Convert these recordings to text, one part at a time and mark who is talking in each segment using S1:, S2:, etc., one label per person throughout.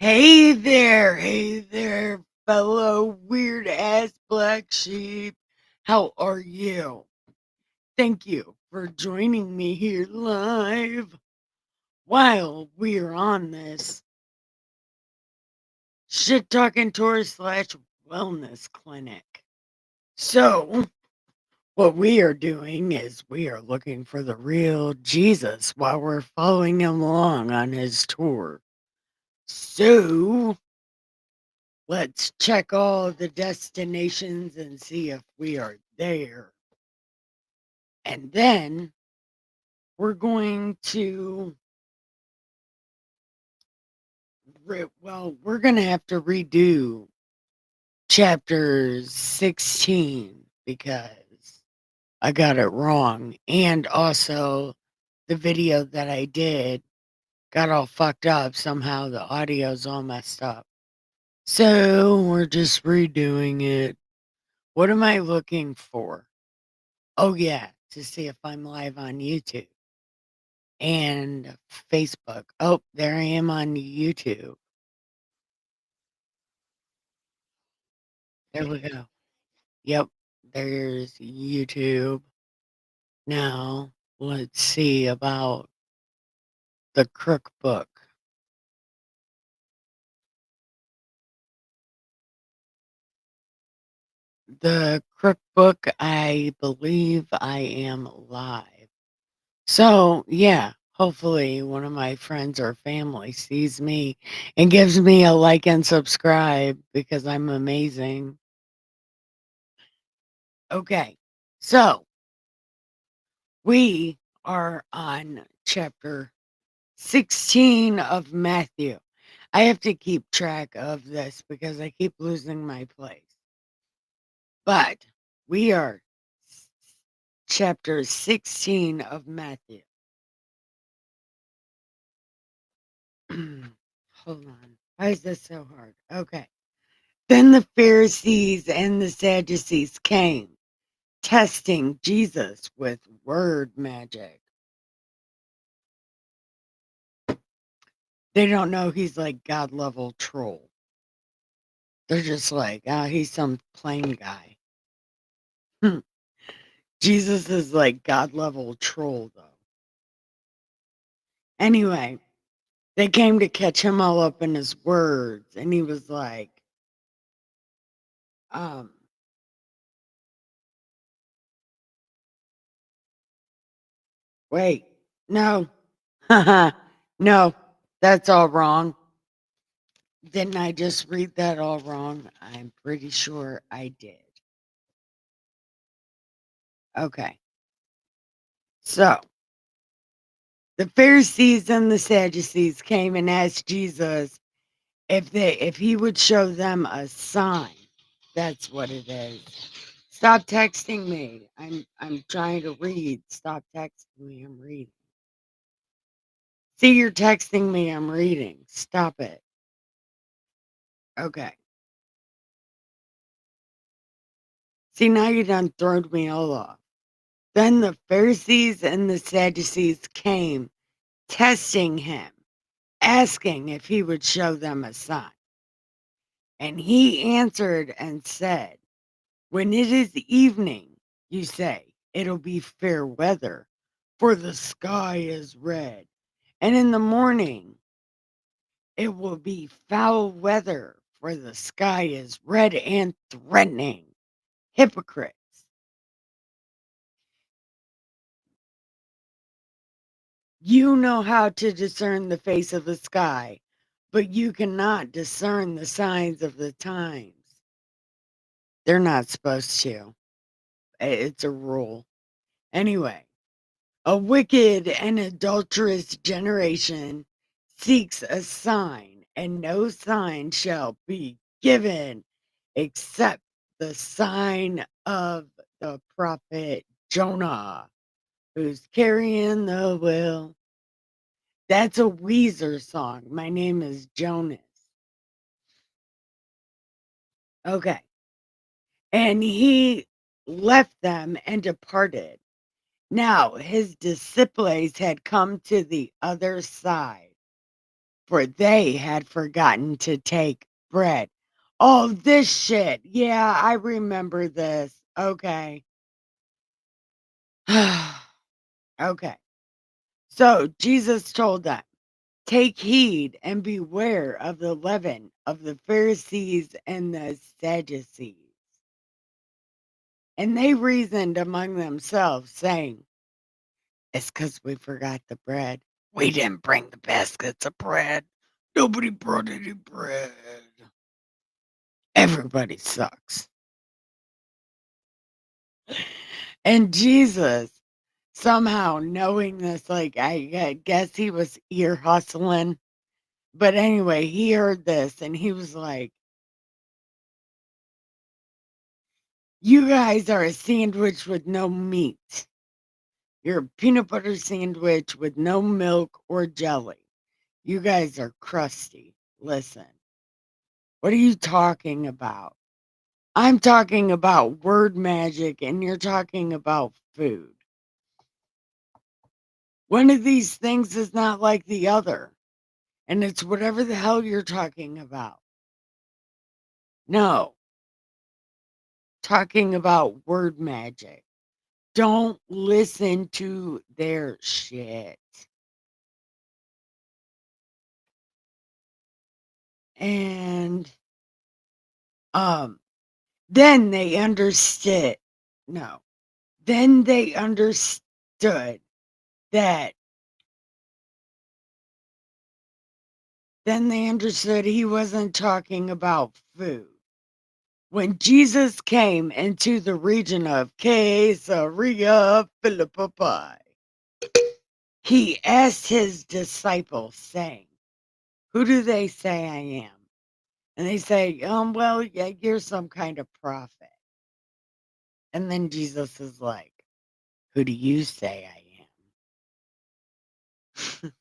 S1: Hey there, fellow weird ass black sheep. How are you? Thank you for joining me here live while we're on this shit talking tour slash wellness clinic. So, what we are doing is we are looking for the real Jesus while we're following him along on his tour. So, let's check all the destinations and see if we are there. And then we're going to, we're going to have to redo chapter 16 because I got it wrong. And also, the video that I did got all fucked up. Somehow the audio's all messed up. So we're just redoing it. What am I looking for? Oh, yeah, to see if I'm live on YouTube and Facebook. Oh, there I am on YouTube. There we go. Yep, there's YouTube. Now, let's see about the Crook Book. The Crook Book, I believe I am live. So, yeah, hopefully one of my friends or family sees me and gives me a like and subscribe because I'm amazing. Okay, so we are on chapter 16 of Matthew. I have to keep track of this because I keep losing my place. But we are chapter 16 of Matthew. Hold on. Why is this so hard? Okay. Then the Pharisees and the Sadducees came, testing Jesus with word magic. They don't know he's like God level troll. They're just like, he's some plain guy. Jesus is like God level troll, though. Anyway, they came to catch him all up in his words, and he was like, um, wait, no, no, that's all wrong. Didn't I just read that all wrong? I'm pretty sure I did. Okay, so the Pharisees and the Sadducees came and asked Jesus if he would show them a sign. That's what it is. Stop texting me. I'm trying to read. Stop texting me. I'm reading. See, you're texting me. I'm reading. Stop it. Okay. See, now you done thrown me all off. Then the Pharisees and the Sadducees came, testing him, asking if he would show them a sign. And he answered and said, when it is evening, you say, it'll be fair weather, for the sky is red. And in the morning, it will be foul weather, for the sky is red and threatening. Hypocrites. You know how to discern the face of the sky, but you cannot discern the signs of the times. They're not supposed to. It's a rule. Anyway, a wicked and adulterous generation seeks a sign, and no sign shall be given except the sign of the prophet Jonah, who's carrying the will. That's a Weezer song. My name is Jonas. Okay. And he left them and departed. Now his disciples had come to the other side, for they had forgotten to take bread. Oh, this shit. Yeah, I remember this. Okay. Okay. So Jesus told them, take heed and beware of the leaven of the Pharisees and the Sadducees. And they reasoned among themselves, saying, it's because we forgot the bread. We didn't bring the baskets of bread. Nobody brought any bread. Everybody sucks. And Jesus, somehow knowing this, like, I guess he was ear hustling. But anyway, he heard this and he was like, you guys are a sandwich with no meat. You're a peanut butter sandwich with no milk or jelly. You guys are crusty. Listen, what are you talking about? I'm talking about word magic and you're talking about food. One of these things is not like the other, and it's whatever the hell you're talking about. No, talking about word magic. Don't listen to their shit. And um then they understood. No. Then they understood that then they understood he wasn't talking about food. When Jesus came into the region of Caesarea Philippi, he asked his disciples, saying, who do they say I am? And they say, well, yeah, you're some kind of prophet. And then Jesus is like, who do you say I am?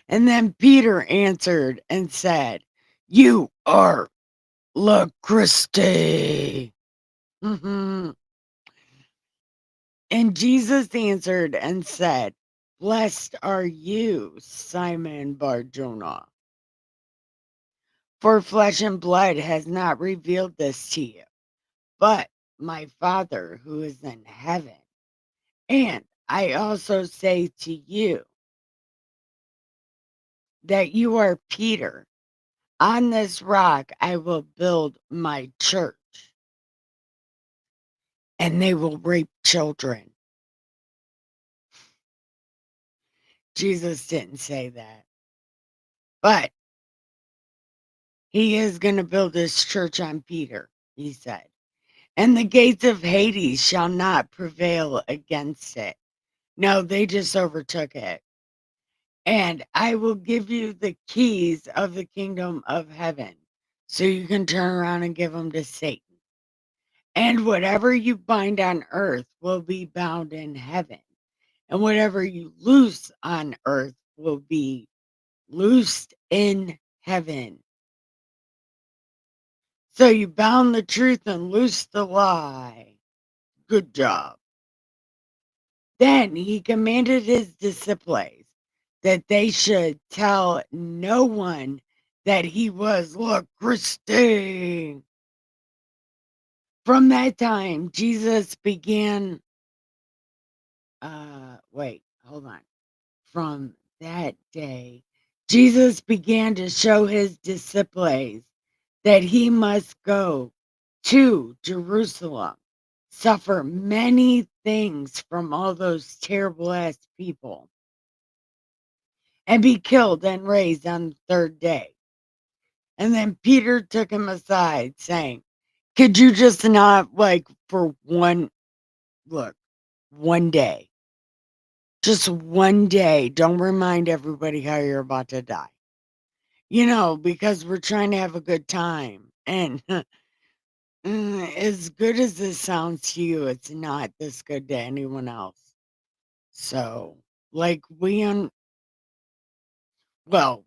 S1: And then Peter answered and said, you are La Christe. And Jesus answered and said, blessed are you, Simon Barjona, for flesh and blood has not revealed this to you, but my Father who is in heaven. And I also say to you that you are Peter. On this rock I will build my church, and they will rape children. Jesus didn't say that, but he is going to build his church on Peter, he said. And the gates of Hades shall not prevail against it. No, they just overtook it. And I will give you the keys of the kingdom of heaven. So you can turn around and give them to Satan. And whatever you bind on earth will be bound in heaven. And whatever you loose on earth will be loosed in heaven. So you bound the truth and loosed the lie. Good job. Then he commanded his disciples that they should tell no one that he was La Christe. From that time, Jesus began, wait, hold on. From that day, Jesus began to show his disciples that he must go to Jerusalem, suffer many things from all those terrible ass people, and be killed and raised on the third day. And then Peter took him aside, saying, could you just not, like, for one day, just one day, don't remind everybody how you're about to die? Because we're trying to have a good time. And as good as this sounds to you, it's not this good to anyone else. So, like, well,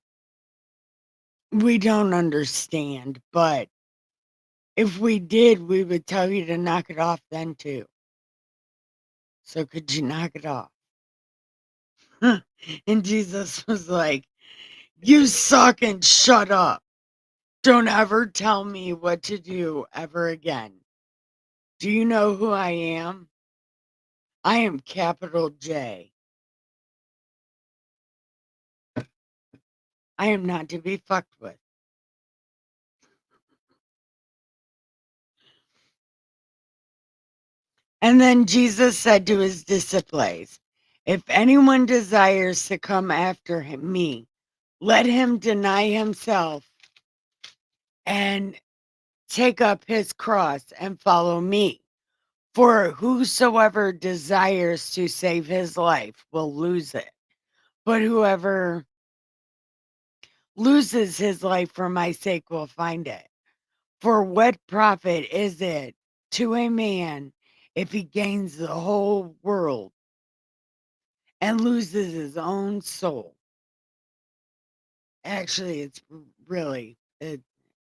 S1: we don't understand, but if we did, we would tell you to knock it off then too. So could you knock it off? And Jesus was like, You suck and shut up. Don't ever tell me what to do ever again. Do you know who I am? I am capital J. I am not to be fucked with. And then Jesus said to his disciples, if anyone desires to come after me, let him deny himself and take up his cross and follow me. For whosoever desires to save his life will lose it. But whoever loses his life for my sake will find it. For what profit is it to a man if he gains the whole world and loses his own soul? Actually, it's really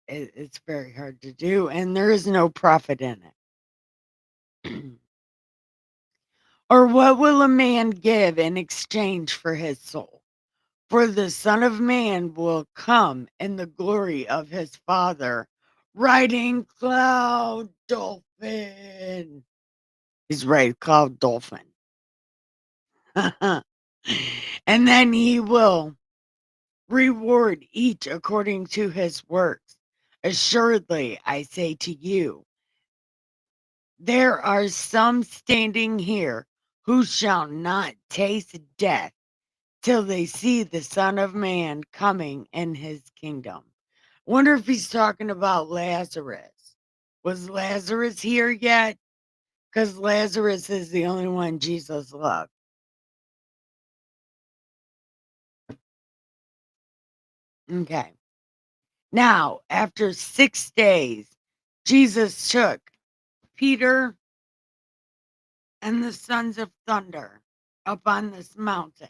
S1: it's very hard to do, and there is no profit in it. Or what will a man give in exchange for his soul? For the Son of Man will come in the glory of his Father, riding cloud dolphin. He's right, cloud dolphin. And then he will reward each according to his works. Assuredly, I say to you, there are some standing here who shall not taste death till they see the Son of Man coming in his kingdom. Wonder if he's talking about Lazarus. Was Lazarus here yet? Because Lazarus is the only one Jesus loved. Okay. Now, after 6 days, Jesus took Peter and the sons of thunder up on this mountain,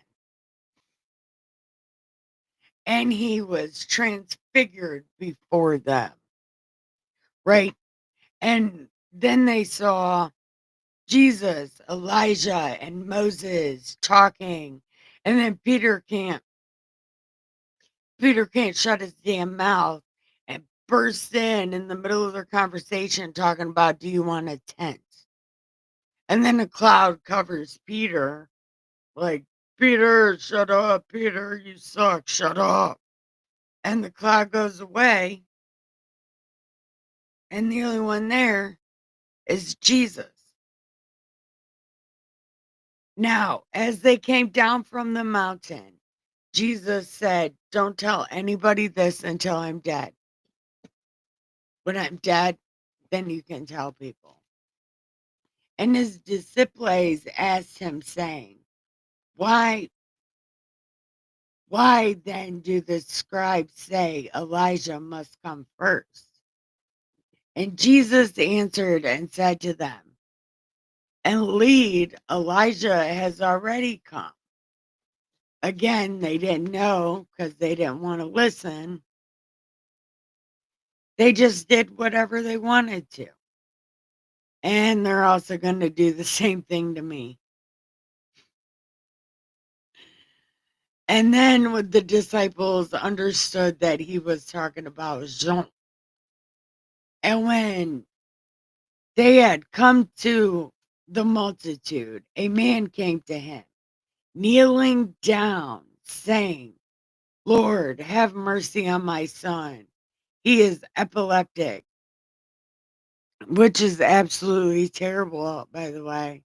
S1: and he was transfigured before them, right? And then they saw Jesus, Elijah, and Moses talking, and then Peter can't shut his damn mouth and bursts in the middle of their conversation talking about, do you want a tent? And then a cloud covers Peter, like, Peter, shut up, Peter, you suck, shut up. And the cloud goes away, and the only one there is Jesus. Now, as they came down from the mountain, Jesus said, don't tell anybody this until I'm dead. When I'm dead, then you can tell people. And his disciples asked him, saying, Why then do the scribes say Elijah must come first? And Jesus answered and said to them, indeed, Elijah has already come. Again, they didn't know because they didn't want to listen. They just did whatever they wanted to. And they're also going to do the same thing to me. And then when the disciples understood that he was talking about Jean, and when they had come to the multitude, a man came to him, kneeling down, saying, Lord, have mercy on my son. He is epileptic, which is absolutely terrible, by the way.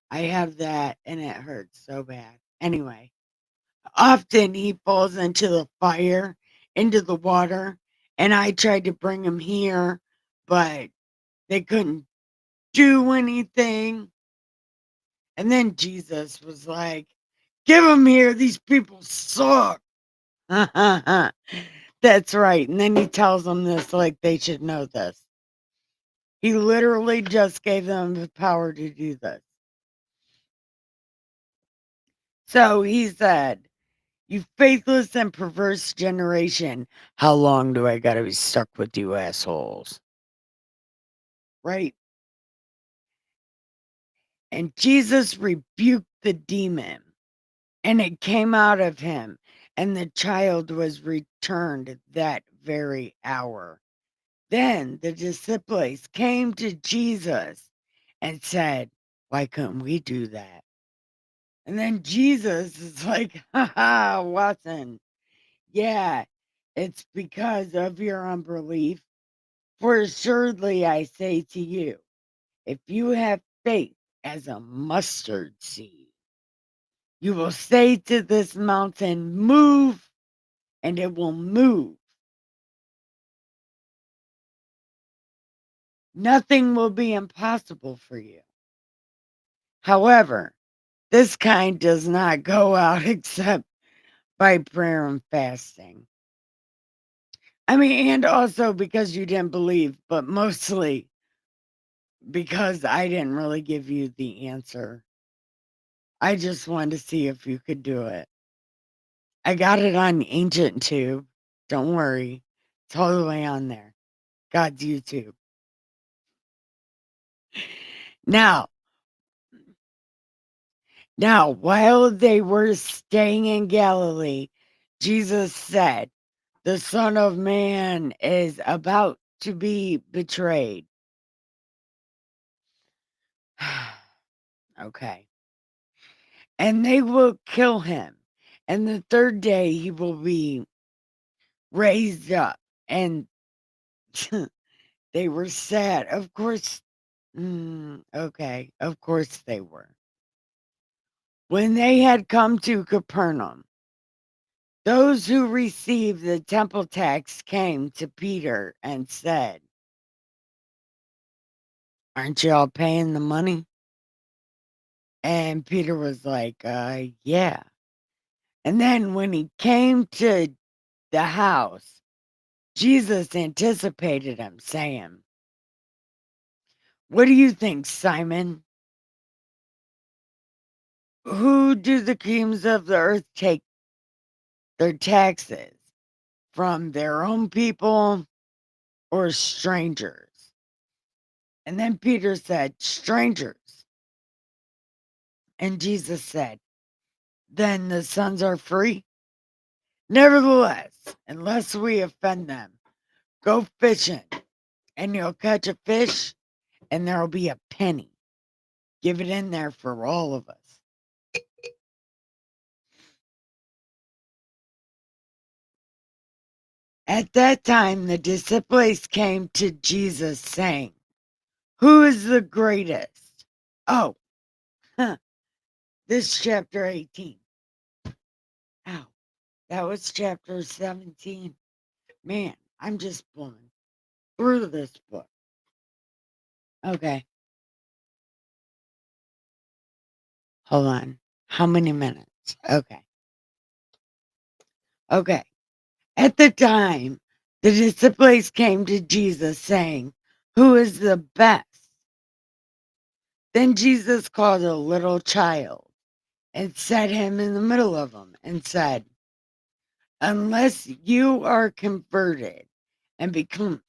S1: I have that and it hurts so bad. Anyway, often he falls into the fire, into the water, and I tried to bring him here, but they couldn't do anything. And then Jesus was like, give him here. These people suck. That's right. And then he tells them this like they should know this. He literally just gave them the power to do this. So he said, you faithless and perverse generation, how long do I gotta be stuck with you assholes? Right? And Jesus rebuked the demon, and it came out of him, and the child was returned that very hour. Then the disciples came to Jesus and said, "Why couldn't we do that?" And then Jesus is like, "Ha ha, Watson. Yeah, it's because of your unbelief. For assuredly I say to you, if you have faith as a mustard seed, you will say to this mountain, 'Move,' and it will move. Nothing will be impossible for you. However, this kind does not go out except by prayer and fasting." I mean, and also because you didn't believe, but mostly because I didn't really give you the answer. I just wanted to see if you could do it. I got it on Ancient Tube. Don't worry. It's all the way on there. God's YouTube. Now, while they were staying in Galilee, Jesus said, "The Son of Man is about to be betrayed." Okay. "And they will kill him. And the third day he will be raised up." And they were sad. Of course. Okay. Of course they were. When they had come to Capernaum, those who received the temple tax came to Peter and said, "Aren't you all paying the money?" And Peter was like, yeah. And then when he came to the house, Jesus anticipated him, saying, "What do you think, Simon? Who do the kings of the earth take their taxes? From their own people or strangers?" And then Peter said, "Strangers." And Jesus said, "Then the sons are free? Nevertheless, unless we offend them, go fishing, and you'll catch a fish, and there'll be a penny. Give it in there for all of us." At that time, the disciples came to Jesus saying, "Who is the greatest?" Oh, huh, this chapter 18. Ow, that was chapter 17. Man, I'm just blowing through this book. Okay, hold on. How many minutes? Okay. Okay. At the time, the disciples came to Jesus saying, "Who is the best?" Then Jesus called a little child and set him in the middle of them and said, "Unless you are converted and become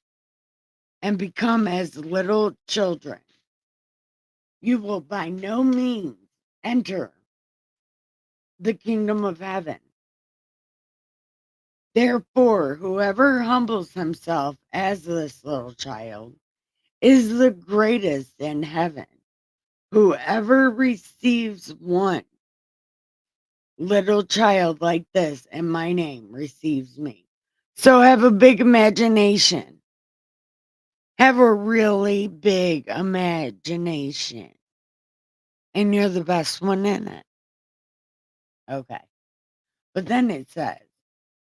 S1: as little children, you will by no means enter the kingdom of heaven. Therefore, whoever humbles himself as this little child is the greatest in heaven. Whoever receives one little child like this in my name receives me." So have a big imagination. Have a really big imagination. And you're the best one in it. Okay. But then it says,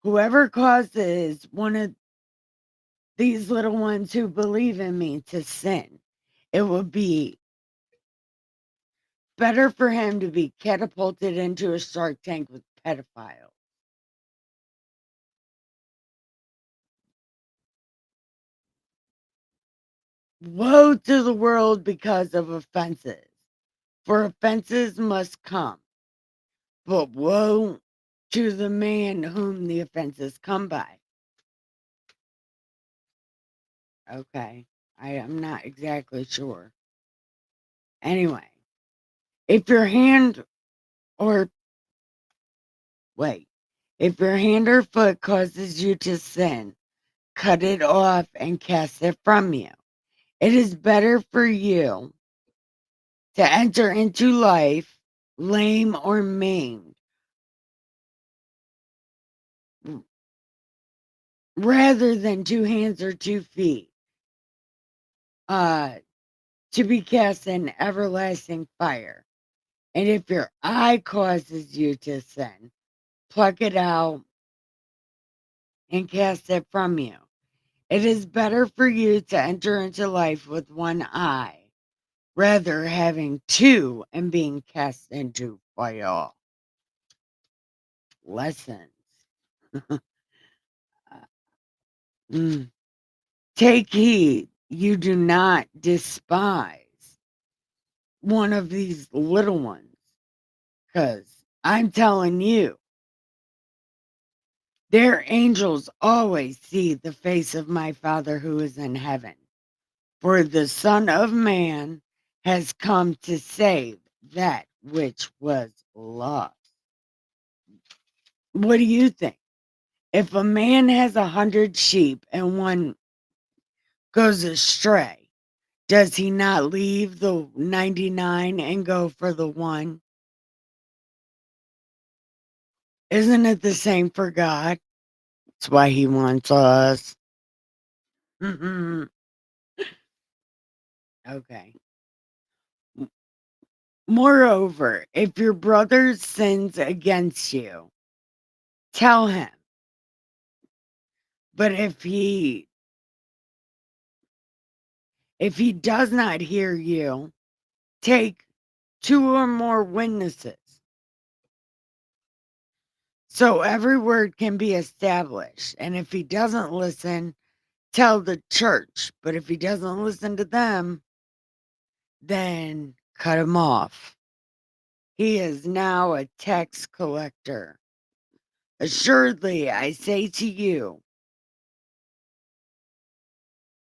S1: "Whoever causes one of these little ones who believe in me to sin, it would be better for him to be catapulted into a shark tank with pedophiles." Woe to the world because of offenses, for offenses must come. But woe to the man whom the offenses come by. Okay. I am not exactly sure. Anyway, if your hand or wait, If your hand or foot causes you to sin, cut it off and cast it from you. It is better for you to enter into life lame or maimed rather than 2 hands or 2 feet, uh, to be cast in everlasting fire. And if your eye causes you to sin, pluck it out and cast it from you. It is better for you to enter into life with one eye, rather having two and being cast into fire. Lessons. Mm. Take heed, you do not despise one of these little ones, because I'm telling you, their angels always see the face of my Father who is in heaven. For the Son of Man has come to save that which was lost. What do you think? If a man has 100 sheep and one goes astray, does he not leave the 99 and go for the one? Isn't it the same for God? That's why he wants us. Mhm. Okay. Moreover, if your brother sins against you, tell him. But if he does not hear you, take 2 or more witnesses, so every word can be established. And if he doesn't listen, tell the church. But if he doesn't listen to them, then cut him off. He is now a tax collector. Assuredly, I say to you,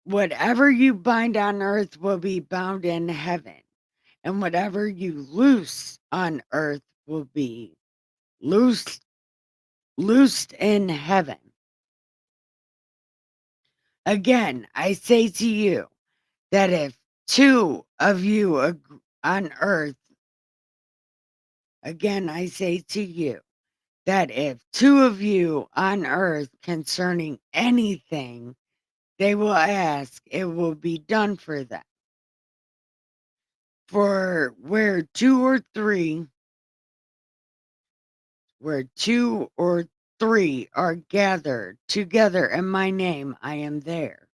S1: whatever you bind on earth will be bound in heaven, and whatever you loose on earth will be loosed in heaven. Again, I say to you that if two of you on earth, again, I say to you that if two of you on earth concerning anything they will ask, it will be done for them. For where two or three are gathered together in my name, I am there.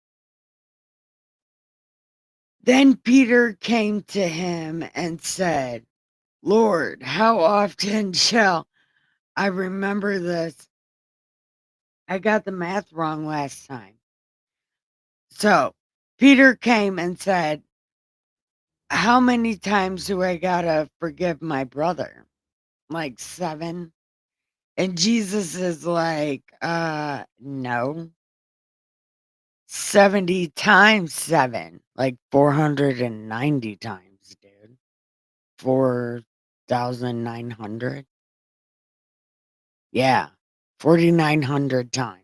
S1: Then Peter came to him and said, Lord, how often shall I remember this? I got the math wrong last time. So Peter came and said, how many times do I gotta forgive my brother? Like 7? And Jesus is like, no. 70 times 7, like 490 times, dude. 4,900? Yeah, 4,900 times.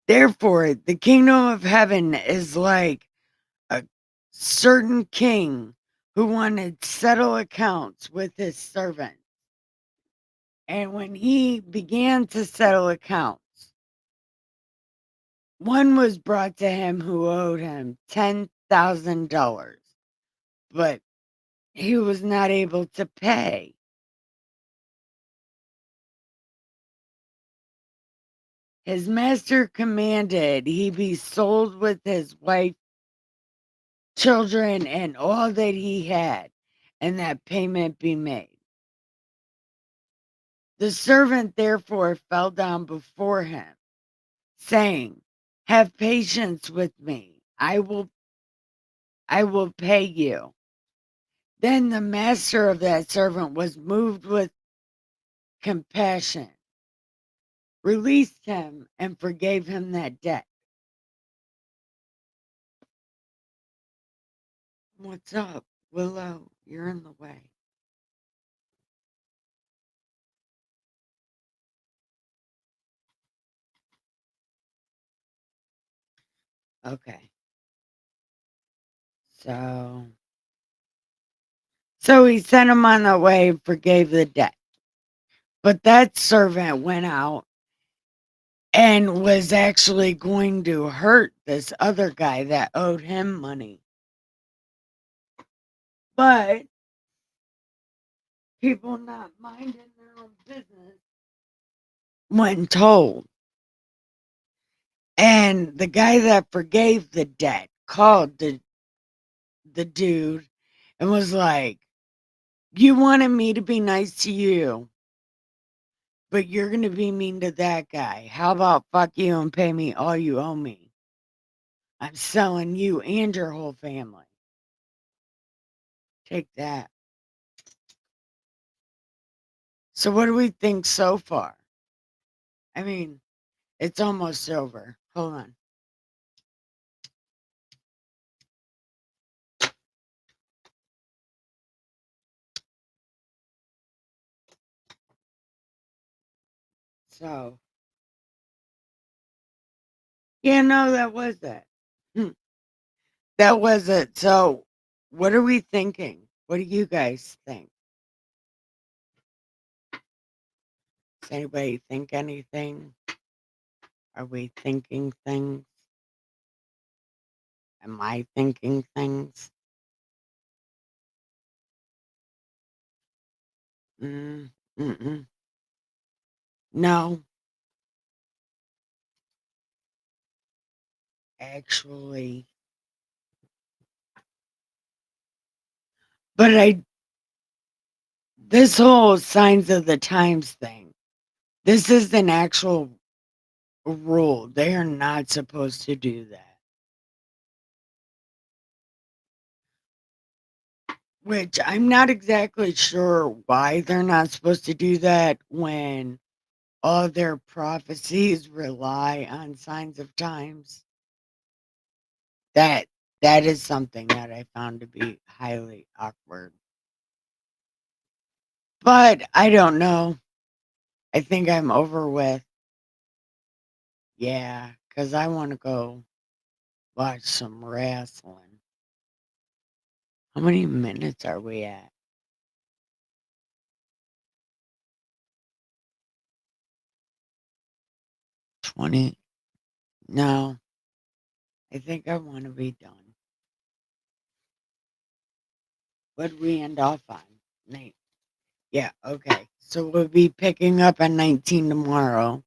S1: Therefore, the kingdom of heaven is like a certain king who wanted to settle accounts with his servant. And when he began to settle accounts, one was brought to him who owed him $10,000, but he was not able to pay. His master commanded he be sold with his wife, children, and all that he had, and that payment be made. The servant therefore fell down before him, saying, have patience with me. I will pay you. Then the master of that servant was moved with compassion, released him, and forgave him that debt. What's up, Willow? You're in the way. Okay. So so he sent him on the way, forgave the debt. But that servant went out and was actually going to hurt this other guy that owed him money. But people not minding their own business when told. And the guy that forgave the debt called the dude and was like, "You wanted me to be nice to you, but you're going to be mean to that guy. How about fuck you and pay me all you owe me? I'm selling you and your whole family. Take that." So what do we think so far? I mean, it's almost over. Hold on. So, yeah, no, that was it. Hmm, that was it. So, what are we thinking? What do you guys think? Does anybody think anything? Are we thinking things? Am I thinking things? Mm, mm-mm. No, actually. But this whole signs of the times thing, this is an actual rule. They are not supposed to do that. Which I'm not exactly sure why they're not supposed to do that when all their prophecies rely on signs of times. That that is something that I found to be highly awkward. But I don't know. I think I'm over with. Yeah, because I want to go watch some wrestling. How many minutes are we at? 20? No, I think I want to be done. What did we end off on? Nate. Yeah, okay. So we'll be picking up on 19 tomorrow.